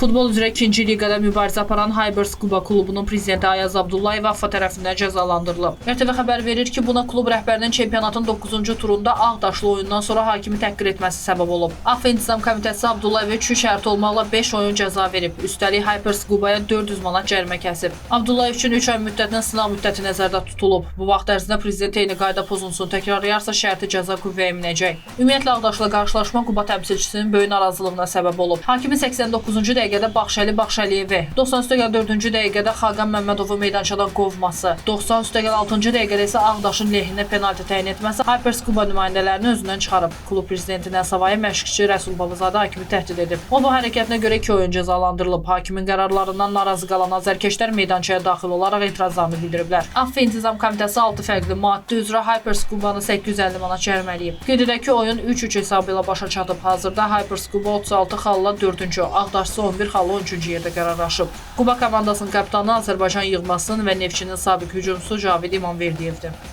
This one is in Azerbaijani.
Futbol üzrə 2-ci liqada mübarizə aparan Hyperscuba klubunun prezidenti Ayaz Abdullayev AFFA tərəfindən cəzalandırılıb. RTV xəbər verir ki, buna klub rəhbərinin çempionatın 9-cu turunda Ağdaşlı oyundan sonra hakimi təhqir etməsi səbəb olub. AFFA İntizam Komitəsi Abdullayevə 3 şərt olmaqla 5 oyun cəza verib. Üstəlik Hyperscubaya 400 manat cərimə kəsib. Abdullayev üçün 3 ay müddətinə sınaq müddəti nəzərdə tutulub. Bu vaxt ərzində prezident eyni qayda pozuntusunu təkrarlayarsa şərti cəza qüvvəyə minəcək. Ümumiyyətlə Ağdaşla qarşılaşma Quba təmsilçisinin böyük narazılığına səbəb olub. Hakimin 89-cu dəqiqədə Baxşəli-Baxşəliyevi, 93-cü dəqiqədə Xaqan Məmmədovu meydançadan qovması, 93-6-cı dəqiqədə isə Ağdaşın lehinə penalti təyin etməsi Hyperscuba nümayəndələrini özündən çıxarıb. Klub prezidenti Nəsavayı məşqçi Rəsul Babazadə hakimi təhdid edib. O bu hərəkətinə görə 2 oyun cəzalandırılıb. Hakimin qərarlarından narazı qalan azərkeşlər meydançaya daxil olaraq etirazlarını bildiriblər. AFFA İntizam Komitəsi 6 fərqli maddə üzrə Hyperscubanı 850 manat cərimələyib. Qeyd edək ki, oyun 3-3 hesabı ilə başa çatıb. Hazırda Hyperscuba 36 xalla 4-cü, Ağdaşsı 11 xalla 13-cü yerdə qərarlaşıb. Quba komandasının kapitanı Azərbaycan yığmasının və Neftçinin sabiq hücumçusu Cavid İmamverdiyevdir.